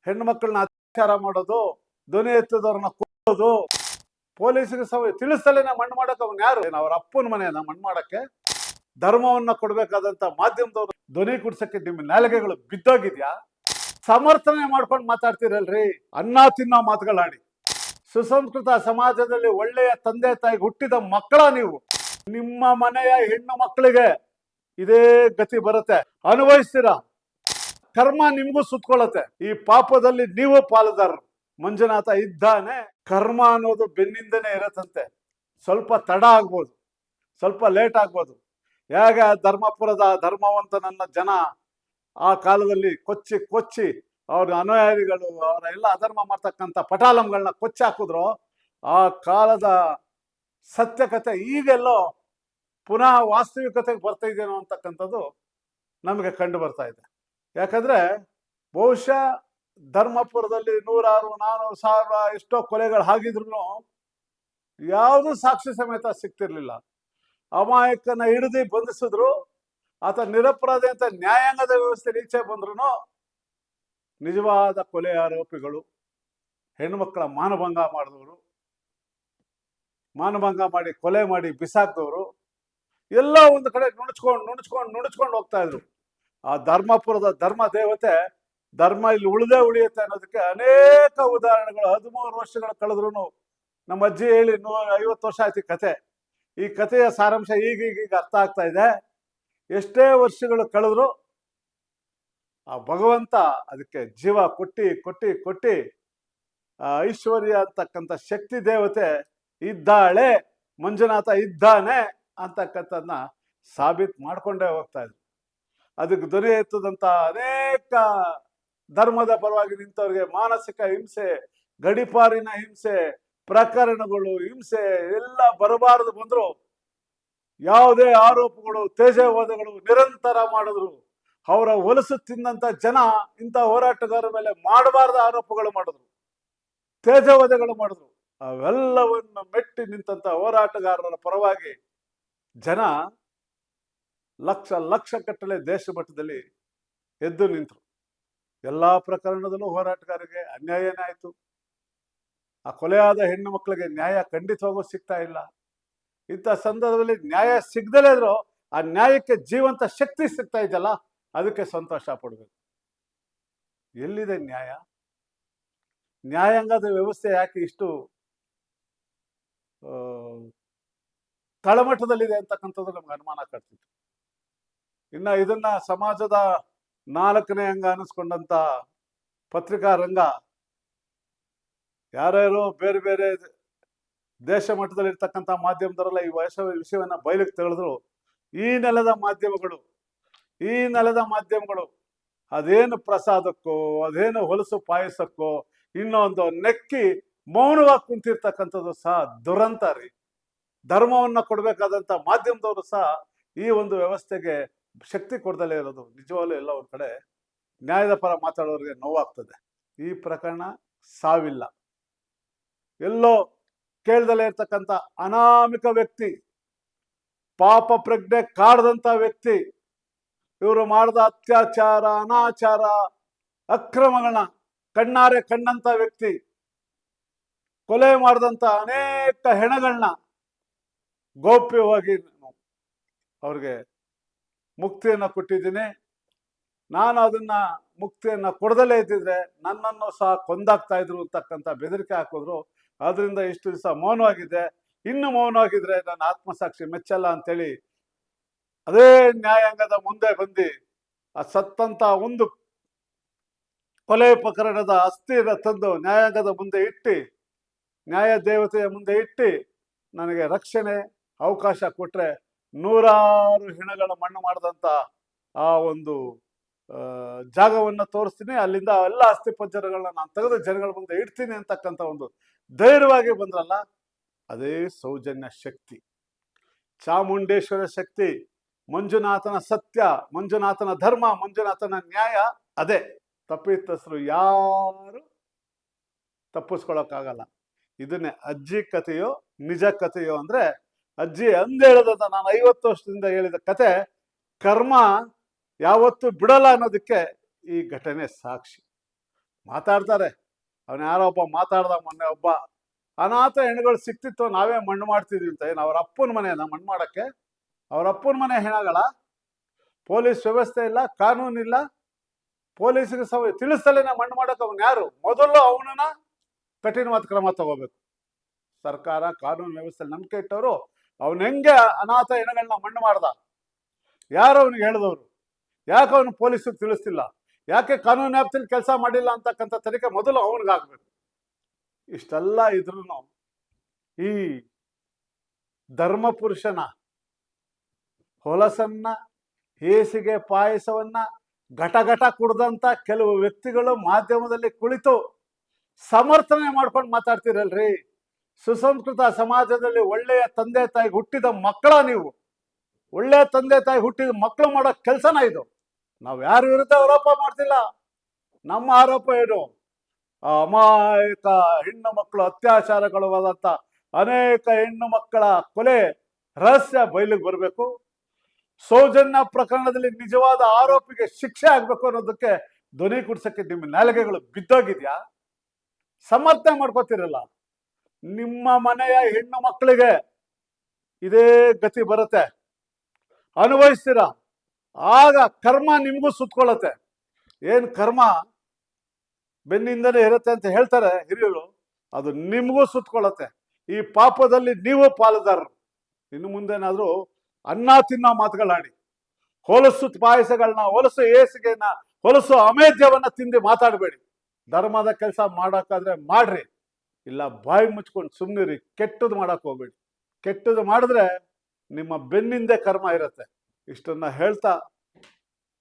ಹೆಣ್ಣು ಮಕ್ಕಳನ್ನ ಅತ್ಯಾಚಾರ ಮಾಡೋದು, ಧ್ವನಿ ಎತ್ತದವ್ರನ್ನ ಕೊಲ್ಲೋದು, ಪೊಲೀಸರಿಗೆ ತಿಳಿಸಲೇನೆ ಮಣ್ಣು ಮಾಡಕ್ಕೆ ಅವನ್ ಯಾರು? ಅವ್ರ ಅಪ್ಪನ ಮನೆಯನ್ನ ಮಣ್ಣು ಮಾಡಕ್ಕೆ ಧರ್ಮವನ್ನ ಕೊಡ್ಬೇಕಾದಂತ ಮಾಧ್ಯಮದವ್ರು ಧ್ವನಿ ಕುಡ್ಸಕ್ಕೆ ನಿಮ್ಮ ನಾಲಿಗೆಗಳು ಬಿದ್ದೋಗಿದ್ಯಾ? ಸಮರ್ಥನೆ ಮಾಡ್ಕೊಂಡು ಮಾತಾಡ್ತೀರಲ್ರಿ, ಅನ್ನ ತಿನ್ನೋ ಮಾತುಗಳಾಡಿ. ಸುಸಂಸ್ಕೃತ ಸಮಾಜದಲ್ಲಿ ಒಳ್ಳೆಯ ತಂದೆ ತಾಯಿಗೆ ಹುಟ್ಟಿದ ಮಕ್ಕಳ ನೀವು. ನಿಮ್ಮ ಮನೆಯ ಹೆಣ್ಣು ಮಕ್ಕಳಿಗೆ ಇದೇ ಗತಿ ಬರುತ್ತೆ, ಅನುಭವಿಸ್ತೀರಾ. ಕರ್ಮ ನಿಮ್ಗೂ ಸುತ್ಕೊಳ್ಳುತ್ತೆ. ಈ ಪಾಪದಲ್ಲಿ ನೀವು ಪಾಲುದಾರರು. ಮಂಜುನಾಥ ಇದ್ದಾನೆ. ಕರ್ಮ ಅನ್ನೋದು ಬೆನ್ನಿಂದನೇ ಇರತ್ತಂತೆ. ಸ್ವಲ್ಪ ತಡ ಆಗ್ಬೋದು, ಸ್ವಲ್ಪ ಲೇಟ್ ಆಗ್ಬೋದು. ಹೇಗೆ ಧರ್ಮಪುರದ ಧರ್ಮವಂತನನ್ನ ಜನ ಆ ಕಾಲದಲ್ಲಿ ಕೊಚ್ಚಿ ಅವ್ರ ಅನುಯಾಯಿಗಳು ಅವರ ಎಲ್ಲ ಅಧರ್ಮ ಮಾಡ್ತಕ್ಕಂಥ ಪಟಾಲಂಗಳನ್ನ ಕೊಚ್ಚಿ ಹಾಕಿದ್ರು, ಆ ಕಾಲದ ಸತ್ಯಕತೆ ಈಗೆಲ್ಲೋ ಪುನಃ ವಾಸ್ತವಿಕತೆಗೆ ಬರ್ತಾ ಇದೆಯೋ ಅಂತಕ್ಕಂಥದ್ದು ನಮಗೆ ಕಂಡು ಬರ್ತಾ ಇದೆ. ಯಾಕಂದ್ರೆ ಬಹುಶಃ ಧರ್ಮಪುರದಲ್ಲಿ 100, 400, 1000 ಎಷ್ಟೋ ಕೊಲೆಗಳು ಆಗಿದ್ರು ಯಾವುದು ಸಾಕ್ಷಿ ಸಮೇತ ಸಿಗ್ತಿರ್ಲಿಲ್ಲ. ಅಮಾಯಕನ ಹಿಡಿದು ಬಂಧಿಸಿದ್ರು, ಆತ ನಿರಪರಾಧಿ ಅಂತ ನ್ಯಾಯಾಂಗದ ವ್ಯವಸ್ಥೆ ಈಚೆ ಬಂದ್ರು ನಿಜವಾದ ಕೊಲೆ ಆರೋಪಿಗಳು, ಹೆಣ್ಣುಮಕ್ಕಳ ಮಾನಭಂಗ ಮಾಡಿದವರು, ಮಾನಭಂಗ ಮಾಡಿ ಕೊಲೆ ಮಾಡಿ ಬಿಸಾಕ್ದವರು ಎಲ್ಲ ಒಂದು ಕಡೆ ನುಣುಚ್ಕೊಂಡು ಹೋಗ್ತಾ ಇದ್ರು. ಆ ಧರ್ಮಪುರದ ಧರ್ಮ ದೇವತೆ ಧರ್ಮ ಇಲ್ಲಿ ಉಳಿದೇ ಉಳಿಯುತ್ತೆ ಅನ್ನೋದಕ್ಕೆ ಅನೇಕ ಉದಾಹರಣೆಗಳು. 13 ವರ್ಷಗಳು ಕಳೆದ್ರು ನಮ್ಮ ಅಜ್ಜಿ ಹೇಳಿ 50 ವರ್ಷ ಆಯ್ತು ಕತೆ. ಈ ಕಥೆಯ ಸಾರಾಂಶ ಈಗ ಅರ್ಥ ಆಗ್ತಾ ಇದೆ. ಎಷ್ಟೇ ವರ್ಷಗಳು ಕಳೆದ್ರು ಆ ಭಗವಂತ ಅದಕ್ಕೆ ಜೀವ ಕೊಟ್ಟಿ ಐಶ್ವರ್ಯ ಅಂತಕ್ಕಂಥ ಶಕ್ತಿ ದೇವತೆ ಇದ್ದಾಳೆ, ಮಂಜುನಾಥ ಇದ್ದಾನೆ ಅಂತಕ್ಕಂಥದ್ದನ್ನ ಸಾಬೀತು ಮಾಡ್ಕೊಂಡೇ ಹೋಗ್ತಾ ಇದ್ರು. ಅದಕ್ಕೆ ಧ್ವನಿ ಎತ್ತದಂತ ಅನೇಕ ಧರ್ಮದ ಪರವಾಗಿ ನಿಂತವ್ರಿಗೆ ಮಾನಸಿಕ ಹಿಂಸೆ, ಗಡಿಪಾರಿನ ಹಿಂಸೆ, ಪ್ರಕರಣಗಳು, ಹಿಂಸೆ ಎಲ್ಲ ಬರಬಾರದು ಬಂದ್ರು ಯಾವುದೇ ಆರೋಪಗಳು, ತೇಜೋವಧೆಗಳು ನಿರಂತರ ಮಾಡಿದ್ರು. ಅವರ ಹೊಲಸು ತಿಂದಂತ ಜನ ಇಂಥ ಹೋರಾಟಗಾರರ ಮೇಲೆ ಮಾಡಬಾರದ ಆರೋಪಗಳು ಮಾಡಿದ್ರು, ತೇಜೋವಧೆಗಳು ಮಾಡಿದ್ರು. ಅವೆಲ್ಲವನ್ನು ಮೆಟ್ಟಿ ನಿಂತ ಹೋರಾಟಗಾರರ ಪರವಾಗಿ ಜನ ಲಕ್ಷ ಕಟ್ಟಲೆ ದೇಶ ಮಟ್ಟದಲ್ಲಿ ಎದ್ದು ನಿಂತರು. ಎಲ್ಲಾ ಪ್ರಕರಣದಲ್ಲೂ ಹೋರಾಟಗಾರರಿಗೆ ಅನ್ಯಾಯನೇ ಆಯ್ತು. ಆ ಕೊಲೆಯಾದ ಹೆಣ್ಣು ಮಕ್ಕಳಿಗೆ ನ್ಯಾಯ ಖಂಡಿತವಾಗೂ ಸಿಗ್ತಾ ಇಲ್ಲ. ಇಂಥ ಸಂದರ್ಭದಲ್ಲಿ ನ್ಯಾಯ ಸಿಗದಲೇ ಇದ್ರು ಆ ನ್ಯಾಯಕ್ಕೆ ಜೀವಂತ ಶಕ್ತಿ ಸಿಗ್ತಾ ಇದೆಯಲ್ಲ, ಅದಕ್ಕೆ ಸಂತೋಷ ಪಡ್ಬೇಕು. ಎಲ್ಲಿದೆ ನ್ಯಾಯ? ನ್ಯಾಯಾಂಗದ ವ್ಯವಸ್ಥೆ ಯಾಕೆ ಇಷ್ಟು ತಳಮಟ್ಟದಲ್ಲಿದೆ ಅಂತಕ್ಕಂಥದ್ದು ನಮ್ಗೆ ಅನುಮಾನ ಕಾಡ್ತಿತ್ತು. ಇನ್ನ ಇದನ್ನ ಸಮಾಜದ 4ನೇ ಅಂಗ ಅನ್ನಿಸ್ಕೊಂಡಂತ ಪತ್ರಿಕಾ ರಂಗ ಯಾರ್ಯಾರೋ ಬೇರೆ ಬೇರೆ ದೇಶ ಮಟ್ಟದಲ್ಲಿ ಇರ್ತಕ್ಕಂಥ ಮಾಧ್ಯಮದವರೆಲ್ಲ ಈ ವಿಷಯವನ್ನ ಬಯಲಿಗೆ ತೆಗೆದ್ರು. ಈ ನೆಲದ ಮಾಧ್ಯಮಗಳು ಅದೇನು ಪ್ರಸಾದಕ್ಕೋ, ಅದೇನು ಹೊಲಸು ಪಾಯಸಕ್ಕೋ ಇನ್ನೊಂದು ನೆಕ್ಕಿ ಮೌನವಾಗಿ ಕುಂತಿರ್ತಕ್ಕಂಥದ್ದು ಸಹ ದುರಂತ ರೀ. ಧರ್ಮವನ್ನ ಕೊಡ್ಬೇಕಾದಂತ ಮಾಧ್ಯಮದವರು ಸಹ ಈ ಒಂದು ವ್ಯವಸ್ಥೆಗೆ ಶಕ್ತಿ ಕೊಡ್ದಲೇ ಇರೋದು ನಿಜವಾಗ್ಲೂ ಎಲ್ಲ ಒಂದ್ ಕಡೆ ನ್ಯಾಯದ ಪರ ಮಾತಾಡೋರಿಗೆ ನೋವಾಗ್ತದೆ. ಈ ಪ್ರಕರಣ ಸಾವಿಲ್ಲ, ಎಲ್ಲೋ ಕೇಳ್ದಲೇ ಇರ್ತಕ್ಕಂಥ ಅನಾಮಿಕ ವ್ಯಕ್ತಿ, ಪಾಪ ಪ್ರಜ್ಞೆ ಕಾಡದಂತ ವ್ಯಕ್ತಿ, ಇವರು ಮಾಡಿದ ಅತ್ಯಾಚಾರ, ಅನಾಚಾರ, ಅಕ್ರಮಗಳನ್ನ ಕಣ್ಣಾರೆ ಕಂಡಂತ ವ್ಯಕ್ತಿ, ಕೊಲೆ ಮಾಡಿದಂತ ಅನೇಕ ಹೆಣಗಳನ್ನ ಗೌಪ್ಯವಾಗಿ ಅವ್ರಿಗೆ ಮುಕ್ತಿಯನ್ನ ಕೊಟ್ಟಿದ್ದೀನಿ. ನಾನು ಅದನ್ನ ಮುಕ್ತಿಯನ್ನ ಕೊಡದಲೇ ಇದ್ದಿದ್ರೆ ನನ್ನನ್ನು ಸಹ ಕೊಂದಾಗ್ತಾ ಇದ್ರು ಅಂತಕ್ಕಂಥ ಬೆದರಿಕೆ ಹಾಕಿದ್ರು. ಅದರಿಂದ ಇಷ್ಟು ದಿವಸ ಮೌನವಾಗಿದ್ದೆ. ಇನ್ನು ಮೌನವಾಗಿದ್ರೆ ನನ್ನ ಆತ್ಮಸಾಕ್ಷಿ ಮೆಚ್ಚಲ್ಲ ಅಂತೇಳಿ ಅದೇ ನ್ಯಾಯಾಂಗದ ಮುಂದೆ ಬಂದು ಆ ಸತ್ತಂತ ಒಂದು ಕೊಲೆ ಪ್ರಕರಣದ ಅಸ್ಥಿನ ತಂದು ನ್ಯಾಯಾಂಗದ ಮುಂದೆ ಇಟ್ಟು, ನ್ಯಾಯ ದೇವತೆಯ ಮುಂದೆ ಇಟ್ಟು ನನಗೆ ರಕ್ಷಣೆ ಅವಕಾಶ ಕೊಟ್ರೆ 100 ಹೆಣಗಳ ಮಣ್ಣು ಮಾಡಿದಂತ ಆ ಒಂದು ಜಾಗವನ್ನು ತೋರಿಸ್ತೀನಿ, ಅಲ್ಲಿಂದ ಎಲ್ಲ ಅಸ್ಥಿ ಪಂಜರಗಳನ್ನ ನಾನು ತೆಗೆದು ಜನಗಳ ಮುಂದೆ ಇಡ್ತೀನಿ ಅಂತಕ್ಕಂಥ ಒಂದು ಧೈರ್ಯವಾಗಿ ಬಂದ್ರಲ್ಲ, ಅದೇ ಸೌಜನ್ಯ ಶಕ್ತಿ, ಚಾಮುಂಡೇಶ್ವರ ಶಕ್ತಿ, ಮಂಜುನಾಥನ ಸತ್ಯ, ಮಂಜುನಾಥನ ಧರ್ಮ, ಮಂಜುನಾಥನ ನ್ಯಾಯ. ಅದೇ ತಪ್ಪಿತಸ್ಥರು ಯಾರು ತಪ್ಪಿಸ್ಕೊಳಕ್ಕಾಗಲ್ಲ. ಇದನ್ನೇ ಅಜ್ಜಿ ಕಥೆಯೋ ನಿಜ ಕಥೆಯೋ ಅಂದ್ರೆ, ಅಜ್ಜಿ ಹೇಳದಂತ ನಾನು 50 ವರ್ಷದಿಂದ ಹೇಳಿದ ಕತೆ ಕರ್ಮ ಯಾವತ್ತೂ ಬಿಡಲ್ಲ ಅನ್ನೋದಕ್ಕೆ ಈ ಘಟನೆ ಸಾಕ್ಷಿ. ಮಾತಾಡ್ತಾರೆ. ಅವನು ಯಾರೋ ಒಬ್ಬ ಮಾತಾಡ್ದ ಮೊನ್ನೆ, ಒಬ್ಬ ಅನಾಥ ಹೆಣ್ಣುಗಳು ಸಿಕ್ತಿತ್ತು ನಾವೇ ಮಣ್ಣು ಮಾಡ್ತಿದ್ವಿ ಅಂತ. ಏನು ಅವ್ರ ಅಪ್ಪನ ಮನೆಯನ್ನ ಮಣ್ಣು ಮಾಡಕ್ಕೆ? ಅವ್ರ ಅಪ್ಪನ ಮನೆ ಹೆಣಗಳ? ಪೊಲೀಸ್ ವ್ಯವಸ್ಥೆ ಇಲ್ಲ, ಕಾನೂನು ಇಲ್ಲ, ಪೊಲೀಸರಿಗೆ ತಿಳಿಸ್ತಲೇ ಮಣ್ಣು ಮಾಡಕ್ಕೆ ಅವನು ಯಾರು? ಮೊದಲು ಅವನನ್ನ ಕಠಿಣವಾದ ಕ್ರಮ ತಗೋಬೇಕು. ಸರ್ಕಾರ ಕಾನೂನು ವ್ಯವಸ್ಥೆ ನಂಬಿಕೆ ಇಟ್ಟವರು ಅವನು ಹೆಂಗೆ ಅನಾಥ ಹೆಣಗಳನ್ನ ಮಣ್ಣು ಮಾಡ್ದ? ಯಾರು ಅವನಿಗೆ ಹೇಳಿದವರು? ಯಾಕೆ ಅವನು ಪೊಲೀಸರಿಗೆ ತಿಳಿಸ್ತಿಲ್ಲ? ಯಾಕೆ ಕಾನೂನು ವ್ಯಾಪ್ತಿಯಲ್ಲಿ ಕೆಲಸ ಮಾಡಿಲ್ಲ ಅಂತಕ್ಕಂಥ ತನಿಖೆ ಮೊದಲು ಅವನಿಗಾಗಬೇಕು. ಇಷ್ಟೆಲ್ಲ ಇದ್ರೂ ಈ ಧರ್ಮಪುರುಷನ ಹೊಲಸನ್ನ, ಹೇಸಿಗೆ ಪಾಯಸವನ್ನ ಘಟ ಘಟ ಕುಡ್ದಂತ ಕೆಲವು ವ್ಯಕ್ತಿಗಳು ಮಾಧ್ಯಮದಲ್ಲಿ ಕುಳಿತು ಸಮರ್ಥನೆ ಮಾಡ್ಕೊಂಡು ಮಾತಾಡ್ತಿರಲ್ರಿ. ಸುಸಂಸ್ಕೃತ ಸಮಾಜದಲ್ಲಿ ಒಳ್ಳೆಯ ತಂದೆ ತಾಯಿಗೆ ಹುಟ್ಟಿದ ಮಕ್ಕಳ ನೀವು, ಒಳ್ಳೆಯ ತಂದೆ ತಾಯಿ ಹುಟ್ಟಿದ ಮಕ್ಕಳು ಮಾಡೋ ಕೆಲಸನ ಇದು. ನಾವು ಯಾರ ವಿರುದ್ಧ ಆರೋಪ ಮಾಡ್ತಿಲ್ಲ. ನಮ್ಮ ಆರೋಪ ಏನು? ಅಮಾಯಕ ಹೆಣ್ಣು ಮಕ್ಕಳು ಅತ್ಯಾಚಾರಗೊಳಗಾದಂತ ಅನೇಕ ಹೆಣ್ಣು ಮಕ್ಕಳ ಕೊಲೆ ರಹಸ್ಯ ಬಯಲಿಗೆ ಬರಬೇಕು. ಸೌಜನ್ಯ ಪ್ರಕರಣದಲ್ಲಿ ನಿಜವಾದ ಆರೋಪಿಗೆ ಶಿಕ್ಷೆ ಆಗ್ಬೇಕು ಅನ್ನೋದಕ್ಕೆ ಧ್ವನಿ ಕುಡ್ಸಕ್ಕೆ ನಿಮ್ಮ ನಾಲಿಗೆಗಳು ಬಿದ್ದೋಗಿದ್ಯಾ? ಸಮರ್ಥನೆ ಮಾಡ್ಕೋತಿರಲ್ಲ. ನಿಮ್ಮ ಮನೆಯ ಹೆಣ್ಣು ಮಕ್ಕಳಿಗೆ ಇದೇ ಗತಿ ಬರುತ್ತೆ, ಅನುಭವಿಸ್ತೀರ. ಆಗ ಕರ್ಮ ನಿಮ್ಗೂ ಸುತ್ಕೊಳ್ಳುತ್ತೆ. ಏನ್ ಕರ್ಮ ಬೆನ್ನಿಂದನೇ ಇರುತ್ತೆ ಅಂತ ಹೇಳ್ತಾರೆ ಹಿರಿಯರು, ಅದು ನಿಮಗೂ ಸುತ್ಕೊಳ್ಳುತ್ತೆ. ಈ ಪಾಪದಲ್ಲಿ ನೀವು ಪಾಲುದಾರರು. ಇನ್ನು ಮುಂದೇನಾದ್ರೂ ಅನ್ನ ತಿನ್ನೋ ಮಾತುಗಳಾಡಿ, ಹೊಲಸು ಪಾಯಸಗಳನ್ನ, ಹೊಲಸು ಏಸಿಗೆನ, ಹೊಲಸು ಅಮೇಧ್ಯವನ್ನ ತಿಂದು ಮಾತಾಡಬೇಡಿ. ಧರ್ಮದ ಕೆಲಸ ಮಾಡೋಕ್ಕಾದ್ರೆ ಮಾಡ್ರಿ, ಇಲ್ಲ ಬಾಯಿ ಮುಚ್ಕೊಂಡು ಸುಮ್ಮನಿರಿ. ಕೆಟ್ಟದ್ದು ಮಾಡಕ್ ಹೋಗ್ಬೇಡಿ. ಕೆಟ್ಟದ್ದು ಮಾಡಿದ್ರೆ ನಿಮ್ಮ ಬೆನ್ನಿಂದೆ ಕರ್ಮ ಇರುತ್ತೆ. ಇಷ್ಟನ್ನ ಹೇಳ್ತಾ,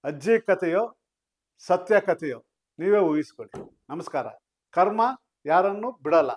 ಅಜ್ಜಿ ಕಥೆಯೋ ಸತ್ಯ ಕಥೆಯೋ ನೀವೇ ಊಹಿಸ್ಕೊಳ್ಳಿ. ನಮಸ್ಕಾರ. ಕರ್ಮ ಯಾರನ್ನು ಬಿಡಲ್ಲ.